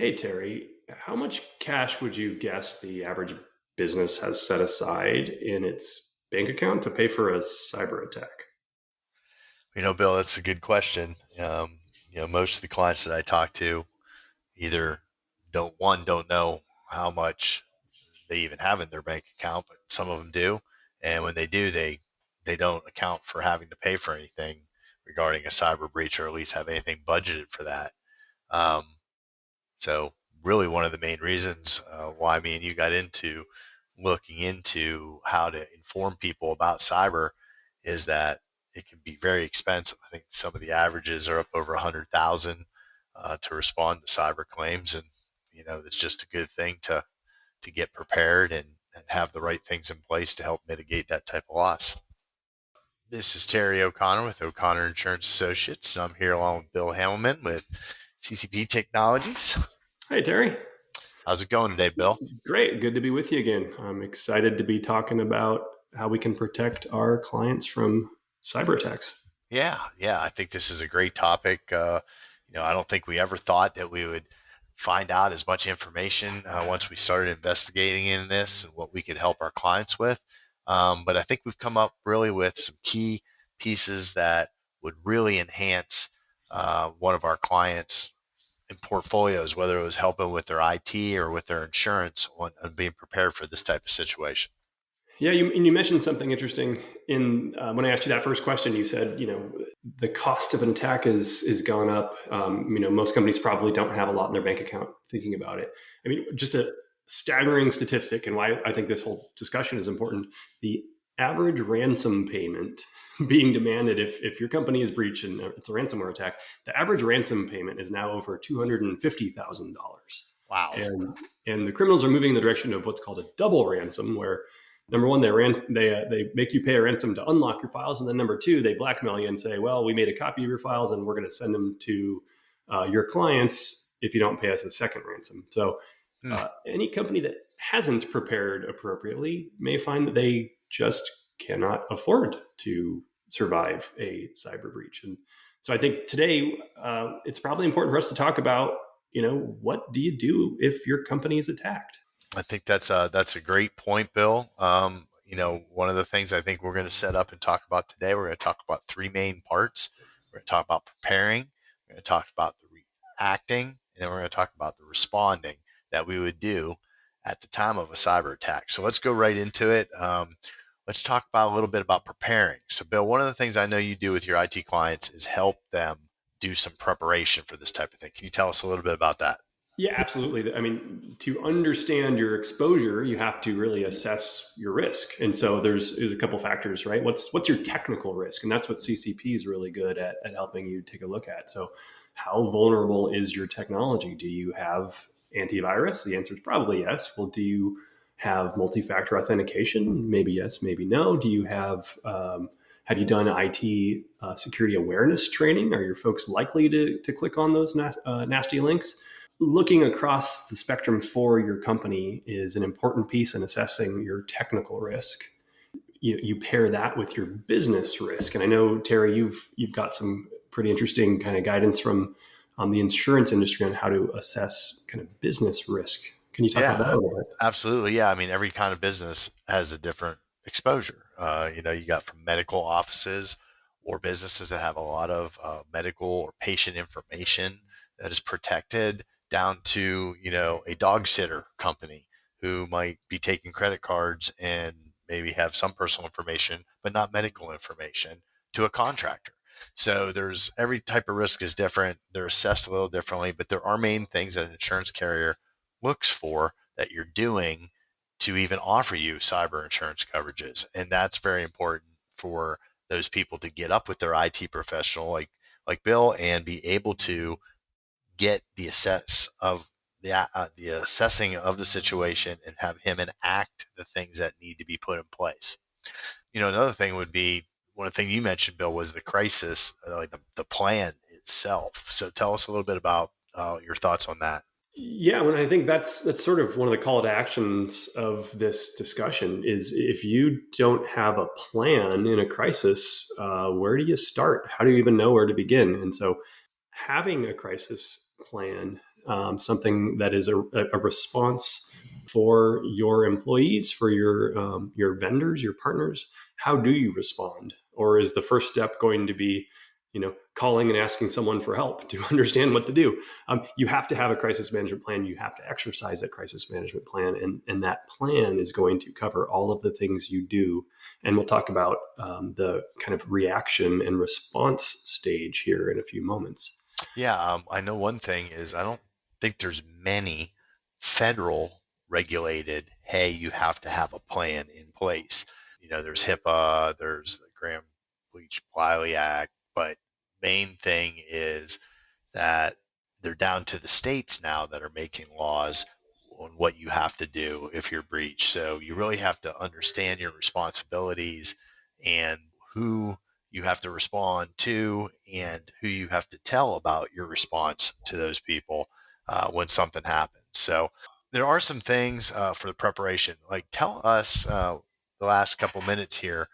Hey, Terry, how much cash would you guess the average business has set aside in its bank account to pay for a cyber attack? Bill, that's a good question. Most of the clients that I talk to either don't know how much they even have in their bank account, but some of them do. And when they do, they don't account for having to pay for anything regarding a cyber breach, or at least have anything budgeted for that. Um, so really one of the main reasons why me and you got into looking into how to inform people about cyber is that it can be very expensive. I think some of the averages are up over 100,000 to respond to cyber claims, and it's just a good thing to get prepared and have the right things in place to help mitigate that type of loss. This is Terry O'Connor with O'Connor Insurance Associates. I'm here along with Bill Hammelman with CCP Technologies. Hey, Terry. How's it going today, Bill? Great. Good to be with you again. I'm excited to be talking about how we can protect our clients from cyber attacks. Yeah. I think this is a great topic. I don't think we ever thought that we would find out as much information once we started investigating in this and what we could help our clients with. But I think we've come up really with some key pieces that would really enhance one of our clients' in portfolios, whether it was helping with their IT or with their insurance on being prepared for this type of situation. Yeah, you mentioned something interesting in when I asked you that first question. You said, the cost of an attack is gone up. Most companies probably don't have a lot in their bank account. Thinking about it, I mean, just a staggering statistic, and why I think this whole discussion is important. The average ransom payment being demanded if your company is breached and it's a ransomware attack, the average ransom payment is now over $250,000, Wow. and the criminals are moving in the direction of what's called a double ransom, where number one, they make you pay a ransom to unlock your files, and then number two, they blackmail you and say, "Well, we made a copy of your files, and we're going to send them to your clients if you don't pay us a second ransom." So, Hmm. any company that hasn't prepared appropriately may find that they just cannot afford to survive a cyber breach. And so, I think today it's probably important for us to talk about, what do you do if your company is attacked? I think that's a great point, Bill. One of the things I think we're going to set up and talk about today, we're going to talk about three main parts. We're going to talk about preparing, we're going to talk about the reacting, and then we're going to talk about the responding that we would do at the time of a cyber attack. So let's go right into it. Let's talk about a little bit about preparing. So, Bill, one of the things I know you do with your IT clients is help them do some preparation for this type of thing. Can you tell us a little bit about that? Yeah, absolutely. I mean, to understand your exposure, you have to really assess your risk. And so there's a couple factors, right? What's your technical risk? And that's what CCP is really good at helping you take a look at. So how vulnerable is your technology? Do you have antivirus? The answer is probably yes. Well, do you have multi-factor authentication? Maybe yes, maybe no. Do you have you done IT security awareness training? Are your folks likely to click on those nasty links? Looking across the spectrum for your company is an important piece in assessing your technical risk. You pair that with your business risk, and I know, Terry, you've got some pretty interesting kind of guidance from the insurance industry on how to assess kind of business risk. Can you talk about that a Yeah, little bit? absolutely. Yeah, I mean, every kind of business has a different exposure. You got from medical offices or businesses that have a lot of medical or patient information that is protected, down to, a dog sitter company who might be taking credit cards and maybe have some personal information, but not medical information, to a contractor. So there's every type of risk is different. They're assessed a little differently, but there are main things that an insurance carrier looks for that you're doing to even offer you cyber insurance coverages. And that's very important for those people to get up with their IT professional like Bill and be able to get the assessing of the situation and have him enact the things that need to be put in place. Another thing would be one of the things you mentioned, Bill, was the crisis, like the plan itself. So tell us a little bit about your thoughts on that. Yeah, when I think that's sort of one of the call to actions of this discussion is, if you don't have a plan in a crisis, where do you start? How do you even know where to begin? And so having a crisis plan something that is a response for your employees, for your vendors, your partners. How do you respond? Or is the first step going to be, calling and asking someone for help to understand what to do? You have to have a crisis management plan. You have to exercise that crisis management plan, and that plan is going to cover all of the things you do. And we'll talk about the kind of reaction and response stage here in a few moments. Yeah, I know one thing is I don't think there's many federal regulated, hey, you have to have a plan in place. There's HIPAA, there's the Graham-Leach-Bliley Act, but main thing is that they're down to the states now that are making laws on what you have to do if you're breached. So you really have to understand your responsibilities and who you have to respond to and who you have to tell about your response to those people when something happens. So there are some things for the preparation. Like tell us the last couple minutes here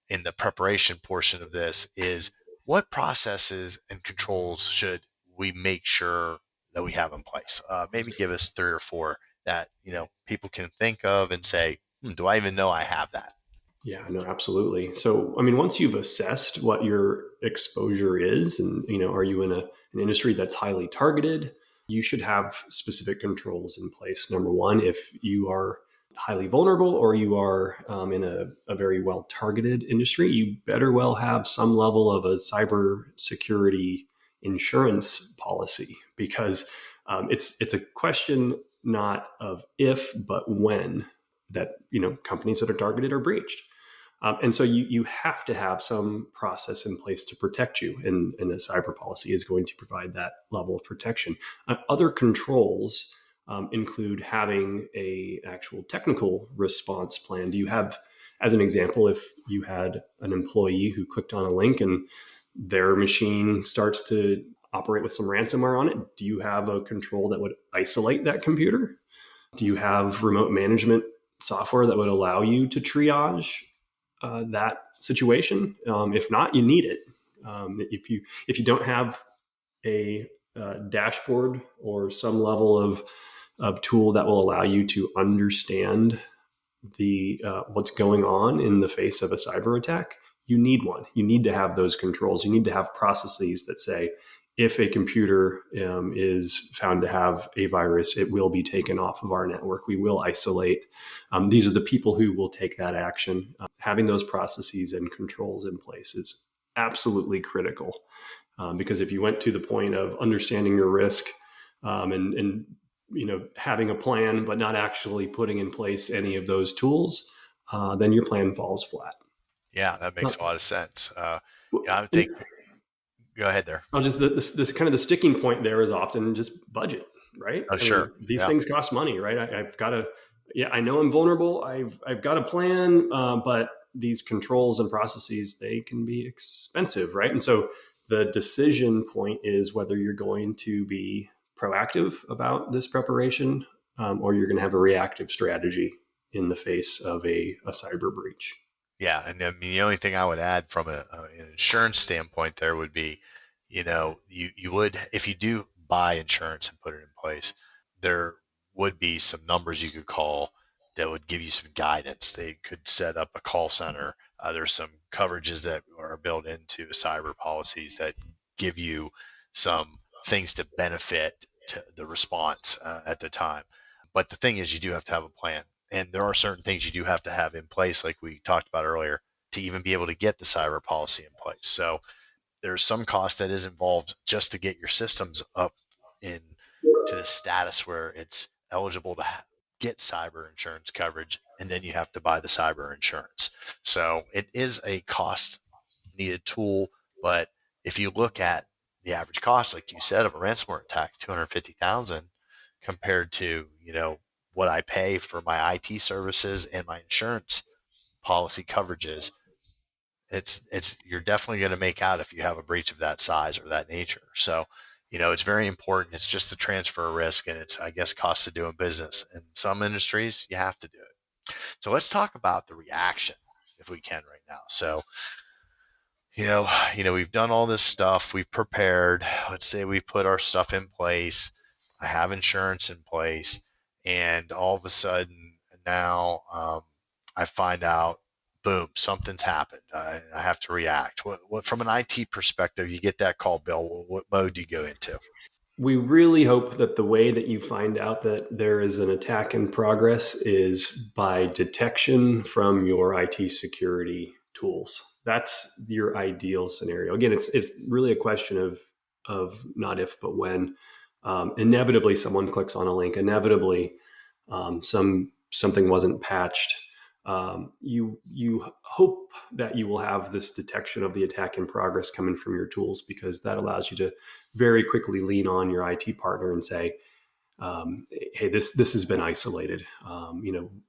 in the preparation portion of this is what processes and controls should we make sure that we have in place? Maybe give us 3 or 4 that people can think of and say, do I even know I have that? Yeah, no, absolutely. So, I mean, once you've assessed what your exposure is, and are you in an industry that's highly targeted, you should have specific controls in place. Number one, if you are highly vulnerable or you are in a very well targeted industry, you better well have some level of a cyber security insurance policy, because it's a question not of if but when that companies that are targeted are breached. And so you have to have some process in place to protect you, and a cyber policy is going to provide that level of protection. Other controls include having a actual technical response plan. Do you have, as an example, if you had an employee who clicked on a link and their machine starts to operate with some ransomware on it, do you have a control that would isolate that computer? Do you have remote management software that would allow you to triage that situation? If not, you need it. If you don't have a dashboard or some level of tool that will allow you to understand the what's going on in the face of a cyber attack, you need one. You need to have those controls. You need to have processes that say, if a computer is found to have a virus, it will be taken off of our network. We will isolate. These are the people who will take that action. Having those processes and controls in place is absolutely critical, because if you went to the point of understanding your risk and having a plan but not actually putting in place any of those tools, then your plan falls flat. Yeah, that makes a lot of sense. Yeah, I would think. Go ahead there. I'll just this kind of the sticking point there is often just budget, right? Oh, I mean, sure. these Yeah. things cost money, right? I've got to, yeah, I know I'm vulnerable. I've got a plan, but these controls and processes, they can be expensive, right? And so the decision point is whether you're going to be proactive about this preparation, or you're going to have a reactive strategy in the face of a cyber breach. Yeah, and I mean the only thing I would add from an insurance standpoint there would be, you would, if you do buy insurance and put it in place, there would be some numbers you could call that would give you some guidance. They could set up a call center. There's some coverages that are built into cyber policies that give you some things to benefit to the response at the time. But the thing is, you do have to have a plan. And there are certain things you do have to have in place, like we talked about earlier, to even be able to get the cyber policy in place. So there's some cost that is involved just to get your systems up in to the status where it's eligible to get cyber insurance coverage, and then you have to buy the cyber insurance. So it is a cost needed tool, but if you look at the average cost, like you said, of a ransomware attack, 250,000 compared to, what I pay for my IT services and my insurance policy coverages, it's you're definitely going to make out if you have a breach of that size or that nature. So, it's very important. It's just the transfer of risk, and it's, I guess, cost of doing business. In some industries, you have to do it. So let's talk about the reaction if we can right now. So, we've done all this stuff. We've prepared. Let's say we put our stuff in place. I have insurance in place, and all of a sudden now I find out, boom, something's happened. I have to react. What from an IT perspective, you get that call, Bill. What mode do you go into? We really hope that the way that you find out that there is an attack in progress is by detection from your IT security tools. That's your ideal scenario. Again, it's really a question of not if but when. Inevitably, someone clicks on a link. Inevitably, something wasn't patched. You hope that you will have this detection of the attack in progress coming from your tools, because that allows you to very quickly lean on your IT partner and say, "Hey, this has been isolated."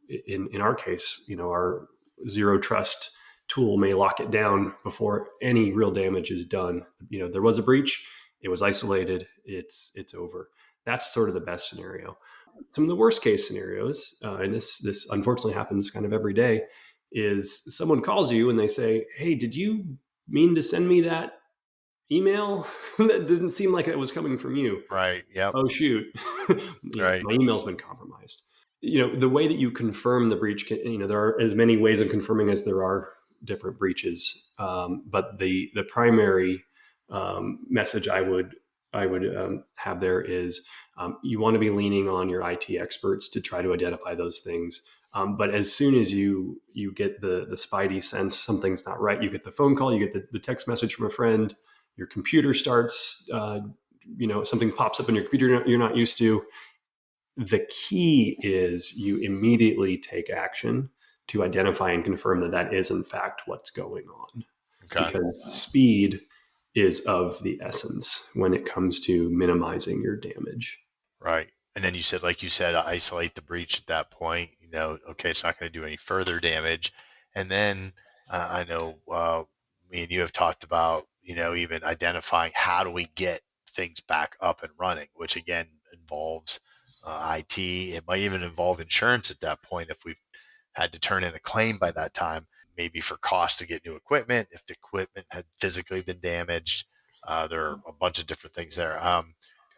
In our case, our zero trust tool may lock it down before any real damage is done. There was a breach, it was isolated, it's over. That's sort of the best scenario. Some of the worst case scenarios, and this unfortunately happens kind of every day, is someone calls you and they say, "Hey, did you mean to send me that email? That didn't seem like it was coming from you." Right. Yep. Oh shoot, Right. my email's been compromised. The way that you confirm the breach, there are as many ways of confirming as there are different breaches. But the primary message I would have there is, you want to be leaning on your IT experts to try to identify those things. But as soon as you get the spidey sense something's not right, you get the phone call, you get the text message from a friend, your computer starts, something pops up on your computer you're not used to. The key is you immediately take action to identify and confirm that that is in fact what's going on, Okay. because speed is of the essence when it comes to minimizing your damage. Right. And then you said, like you said, isolate the breach at that point. Okay, it's not going to do any further damage. And then I know me and you have talked about, even identifying how do we get things back up and running, which again involves IT. It might even involve insurance at that point if we've had to turn in a claim by that time, maybe for cost to get new equipment, if the equipment had physically been damaged. There are a bunch of different things there.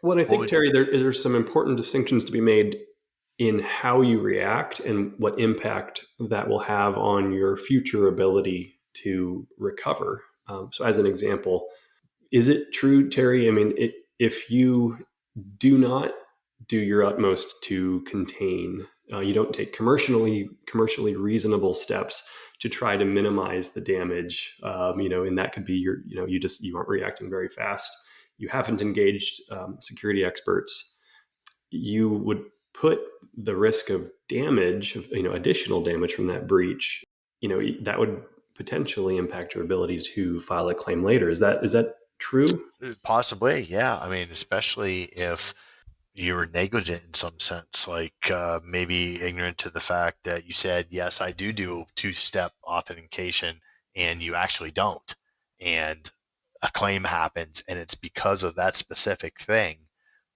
Well, I What think, would Terry, there's some important distinctions to be made in how you react and what impact that will have on your future ability to recover. So, as an example, is it true, Terry? I mean, if you do not do your utmost to contain, you don't take commercially reasonable steps to try to minimize the damage. And that could be you aren't reacting very fast. You haven't engaged security experts. You would put the risk of damage, of additional damage from that breach, that would potentially impact your ability to file a claim later. Is that true? Possibly, yeah. I mean, especially if you were negligent in some sense, like maybe ignorant to the fact that you said, yes, I do two-step authentication, and you actually don't. And a claim happens, and it's because of that specific thing.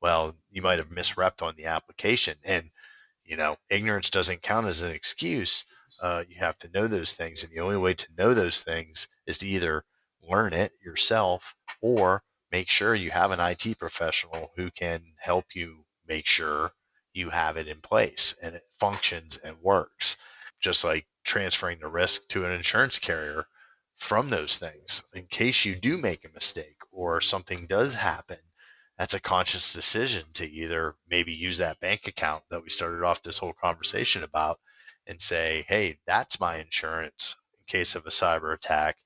Well, you might have misrepped on the application. And ignorance doesn't count as an excuse. You have to know those things. And the only way to know those things is to either learn it yourself or make sure you have an IT professional who can help you make sure you have it in place and it functions and works. Just like transferring the risk to an insurance carrier from those things in case you do make a mistake or something does happen. That's a conscious decision to either maybe use that bank account that we started off this whole conversation about and say, hey, that's my insurance in case of a cyber attack,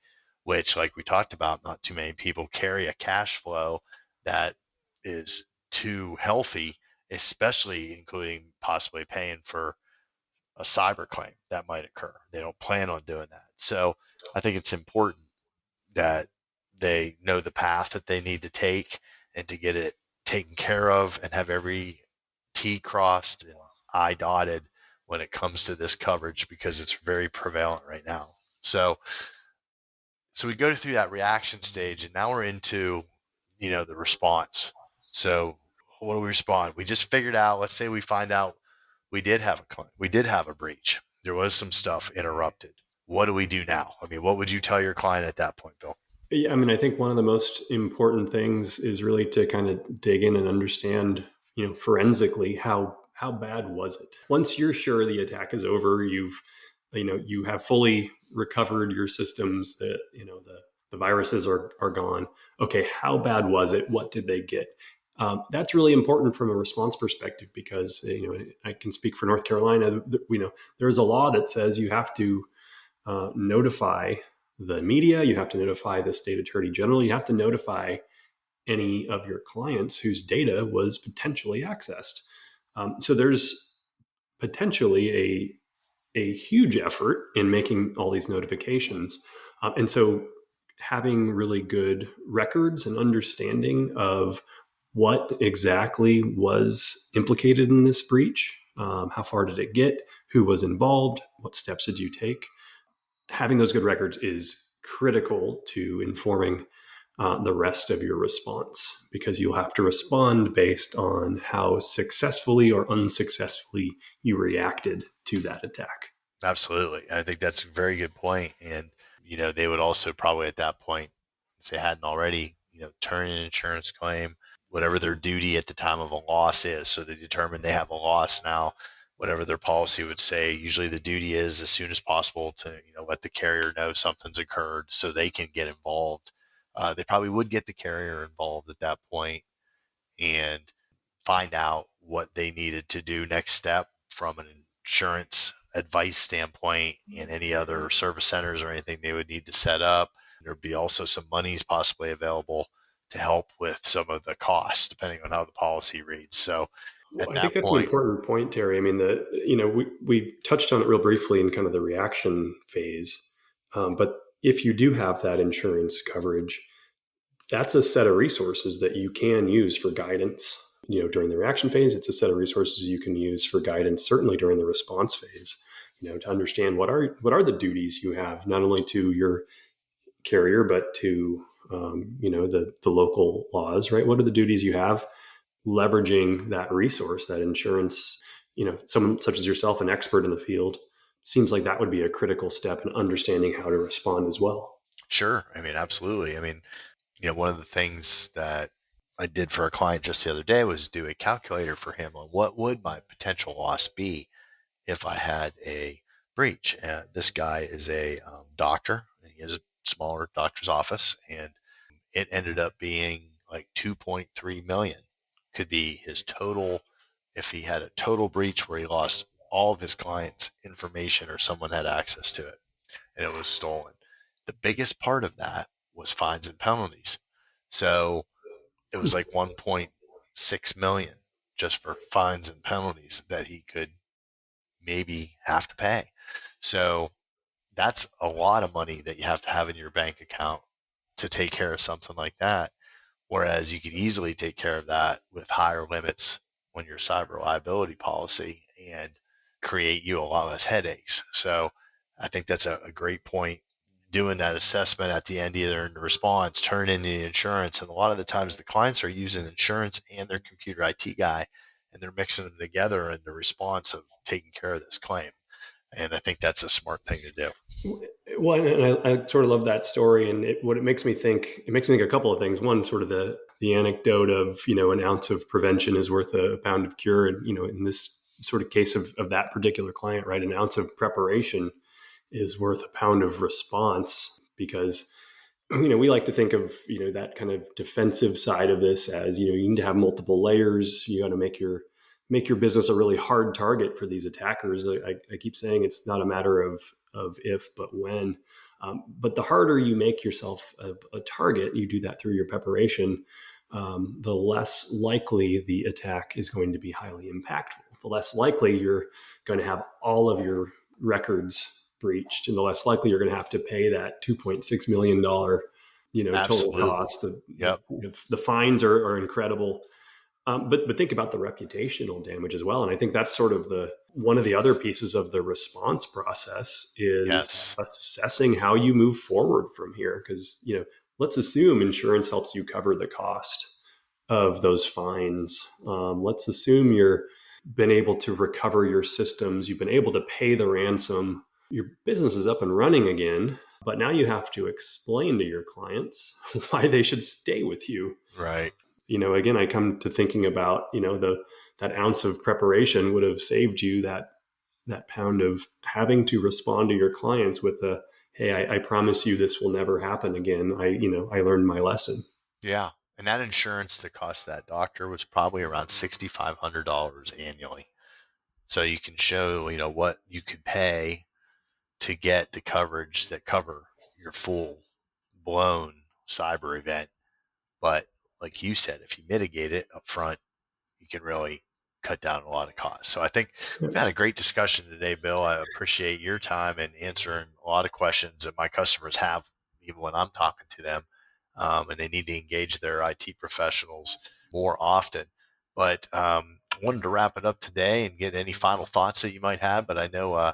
which, like we talked about, not too many people carry a cash flow that is too healthy, especially including possibly paying for a cyber claim that might occur. They don't plan on doing that. So I think it's important that they know the path that they need to take and to get it taken care of and have every T crossed and I dotted when it comes to this coverage, because it's very prevalent right now. So we go through that reaction stage, and now we're into the response. So what do we respond? We just figured out, let's say we find out we did have a breach, there was some stuff interrupted. What do we do now? I mean, what would you tell your client at that point, Bill? Yeah, I mean, I think one of the most important things is really to kind of dig in and understand, forensically, how bad was it? Once you're sure the attack is over, you have fully recovered your systems, that the viruses are gone. Okay, how bad was it? What did they get? That's really important from a response perspective, because I can speak for North Carolina. There's a law that says you have to notify the media, you have to notify the state attorney general, you have to notify any of your clients whose data was potentially accessed. So there's potentially a huge effort in making all these notifications. And so having really good records and understanding of what exactly was implicated in this breach, how far did it get, who was involved, what steps did you take, having those good records is critical to informing the rest of your response, because you'll have to respond based on how successfully or unsuccessfully you reacted to that attack. Absolutely. I think that's a very good point. And, they would also probably at that point, if they hadn't already, turn in an insurance claim, whatever their duty at the time of a loss is. So they determine they have a loss now, whatever their policy would say. Usually the duty is as soon as possible to, let the carrier know something's occurred so they can get involved. They probably would get the carrier involved at that point and find out what they needed to do next step from an insurance advice standpoint, and any other service centers or anything they would need to set up. There'd be also some monies possibly available to help with some of the costs, depending on how the policy reads. So Well, at I think that that's an point, important point, Terry. I mean, we touched on it real briefly in kind of the reaction phase, but if you do have that insurance coverage, that's a set of resources that you can use for guidance. During the reaction phase, it's a set of resources you can use for guidance, certainly during the response phase, to understand what are the duties you have, not only to your carrier, but to, the local laws, right? What are the duties you have? Leveraging that resource, that insurance, someone such as yourself, an expert in the field, seems like that would be a critical step in understanding how to respond as well. sure. I mean, absolutely. I mean, one of the things that I did for a client just the other day was do a calculator for him on what would my potential loss be if I had a breach. This guy is a doctor, and he has a smaller doctor's office, and it ended up being like 2.3 million could be his total if he had a total breach where he lost all of his clients' information or someone had access to it and it was stolen. The biggest part of that was fines and penalties. So it was like 1.6 million just for fines and penalties that he could maybe have to pay. So that's a lot of money that you have to have in your bank account to take care of something like that. Whereas you could easily take care of that with higher limits on your cyber liability policy and create you a lot less headaches. So I think that's a great point. Doing that assessment at the end, either in the response, turn in the insurance. And a lot of the times the clients are using insurance and their computer IT guy, and they're mixing them together in the response of taking care of this claim. And I think that's a smart thing to do. Well, and I sort of love that story, and what it makes me think. It makes me think a couple of things. One, sort of the anecdote of an ounce of prevention is worth a pound of cure, and in this sort of case of that particular client, right, an ounce of preparation is worth a pound of response, because we like to think of that kind of defensive side of this as you need to have multiple layers. You got to make your business a really hard target for these attackers. I keep saying it's not a matter of if, but when. But the harder you make yourself a target, you do that through your preparation, the less likely the attack is going to be highly impactful. The less likely you're going to have all of your records breached, and the less likely you're going to have to pay that $2.6 million, total Absolutely. cost. Yep. The fines are incredible. But think about the reputational damage as well. And I think that's sort of one of the other pieces of the response process is Yes. assessing how you move forward from here. Because, let's assume insurance helps you cover the cost of those fines. Let's assume you've been able to recover your systems. You've been able to pay the ransom. Your business is up and running again. But now you have to explain to your clients why they should stay with you. Right. again, I come to thinking about, that ounce of preparation would have saved you that pound of having to respond to your clients with a, hey, I promise you this will never happen again. I learned my lesson. Yeah. And that insurance that cost that doctor was probably around $6,500 annually. So you can show, what you could pay to get the coverage that cover your full blown cyber event. But like you said, if you mitigate it up front, you can really cut down a lot of costs. So I think we've had a great discussion today, Bill. I appreciate your time and answering a lot of questions that my customers have, even when I'm talking to them, and they need to engage their IT professionals more often. But I wanted to wrap it up today and get any final thoughts that you might have. But I know,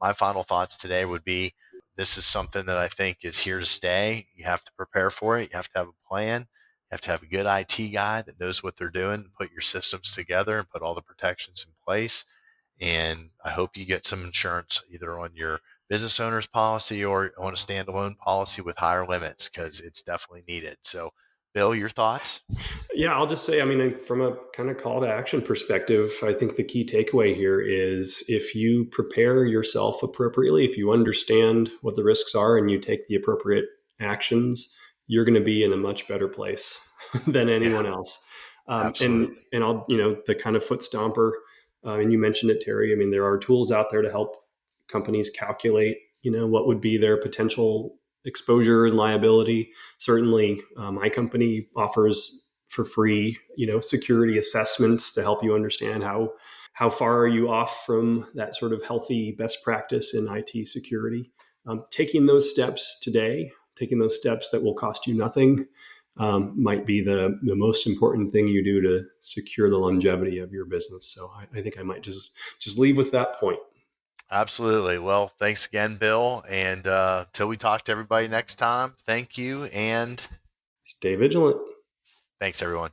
my final thoughts today would be this is something that I think is here to stay. You have to prepare for it. You have to have a plan. You have to have a good IT guy that knows what they're doing, put your systems together and put all the protections in place. And I hope you get some insurance either on your business owner's policy or on a standalone policy with higher limits because it's definitely needed. So, Bill, your thoughts? Yeah, I'll just say, from a kind of call to action perspective, I think the key takeaway here is if you prepare yourself appropriately, if you understand what the risks are and you take the appropriate actions, you're going to be in a much better place than Yeah, anyone else. And absolutely. I'll, the kind of foot stomper, and you mentioned it, Terry. There are tools out there to help companies calculate, what would be their potential exposure and liability. Certainly, my company offers for free, security assessments to help you understand how far are you off from that sort of healthy best practice in IT security. Taking those steps today, taking those steps that will cost you nothing, might be the most important thing you do to secure the longevity of your business. So I think I might just leave with that point. Absolutely. Well, thanks again, Bill. And till we talk to everybody next time, thank you. And Stay vigilant. thanks, everyone.